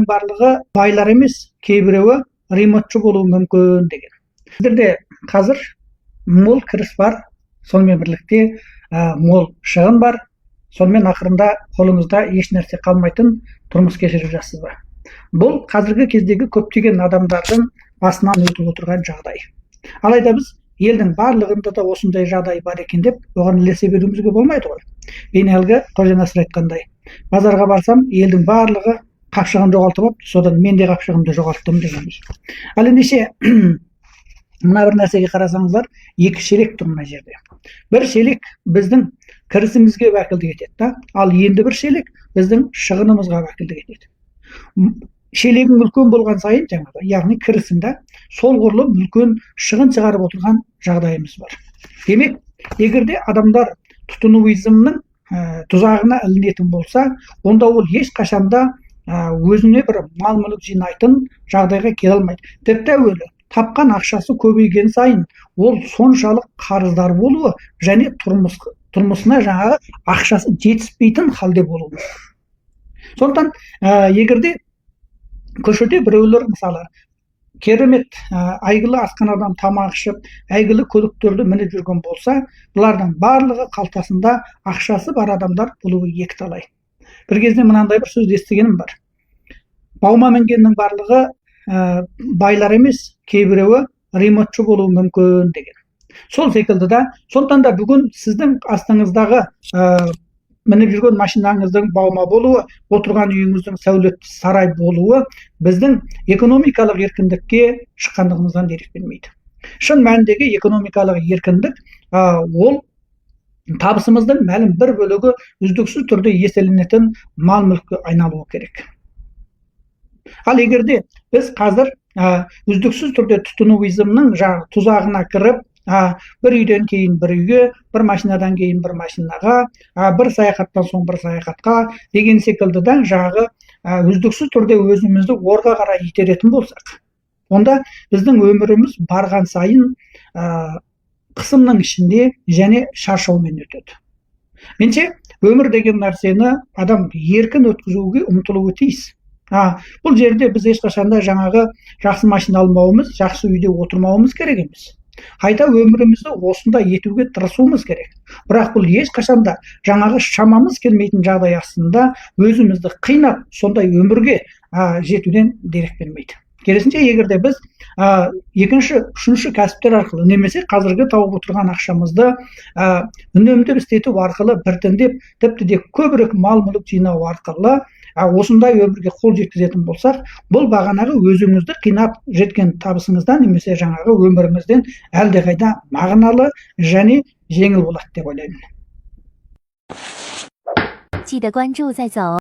елдің барлығы байлар емес, кейбіреуі ремонтшы болуы мүмкін деген. Сіздерде қазір мол кіріс бар, сонымен бірлікте мол шығын бар, сонымен ақырында қолыңызда еш нәрсе қалмайтын тұрмыс кешіріп жатсыз ба? Бұл қазіргі кездегі көптеген адамдардың басынан өтіп отырған жағдай. Алайда біз елдің барлығында да осындай жағдай бар екен деп, оған ілесе беруімізге болмайды ғой. Мен әлгі Қожа Насыр айтқандай, базарға барсам, елдің барлығы қапшығын жоғалтып алыпты, содан мен де қапшығымды жоғалттым дегенбіз. Ал ендеше мына бір нәрсеге қарасаңыздар, екі шелек тұр мына жерде. Бір шелек біздің кірісімізге уәкілдік етеді, ал енді бір шелек біздің шығынымызға уәкілдік етеді. Шелегің үлкен болған сайын, жаңағы, яғни кірісінде сол құрлы үлкен шығын шығарып отырған жағдайымыз бар. Демек, егерде адамдар тұтынуизмнің тұзағына ілінетін болса, онда ол ешқашанда өзіне бір мал-мүлік жинайтын жағдайға келе алмайды. Тіпті әуелі тапқан ақшасы көбейген сайын ол соншалық қарыздар болуы және тұрмысына жаңағы ақшасы жетіспейтін халде болуы. Сондықтан егерде көшеде біреулер мысалы керемет әйгілі асханадан тамақ ішіп, әйгілі көліктерді мініп жүрген болса, бұлардың барлығы қалтасында ақшасы бар адамдар болуы екіталай. Бір кезде мынандай бір сөз естігенім бар. Баума мінгеннің барлығы байлар емес, кейбіреуі ремонтшы болуы мүмкін деген. Сол секілді да, сондықтан да бүгін сіздің астыңыздағы мініп жүрген машинаңыздың баума болуы, отырған үйіңіздің сәулетті сарай болуы біздің экономикалық еркіндікке шыққандығымыздан дерек бермейді. Шын мәніндегі экономикалық еркіндік ол табысымыздың мәлім бір бөлігі үздіксіз түрде еселенетін мал-мүлікке айналуы керек. Ал егерде біз қазір үздіксіз түрде тұтынуизмнің тұзағына кіріп, бір үйден кейін бір үйге, бір машинадан кейін бір машинаға, бір саяхаттан соң бір саяхатқа деген секілдіден жағы үздіксіз түрде өзімізді орға қарай итеретін болсақ, онда біздің өміріміз барған сайын қысымның ішінде және шаршаумен өтеді. Менше өмір деген нәрсені адам еркін өткізуге ұмтылуы тиіс. Бұл жерде біз ешқашанда жаңағы жақсы машина алмауымыз, жақсы үйде отырмауымыз керек емес. Қайта өмірімізді осында етуге тырысуымыз керек. Бірақ бұл ешқашанда жаңағы шамамыз келмейтін жағдай астында өзімізді қинап, сондай өмірге жетуден дерек бермейді. Керісінше, егерде біз екінші, үшінші кәсіптер арқылы немесе қазіргі тауып отырған ақшамызды үнемді істету арқылы біртіндеп, тіпті де көбірек мал-мүлік жинау арқылы осындай өмірге қол жеткізетін болсақ, бұл бағанағы өзіңізді қинап жеткен табысыңыздан немесе жаңағы өміріңізден әлдеқайда мағыналы және жеңіл болады деп ойлаймын.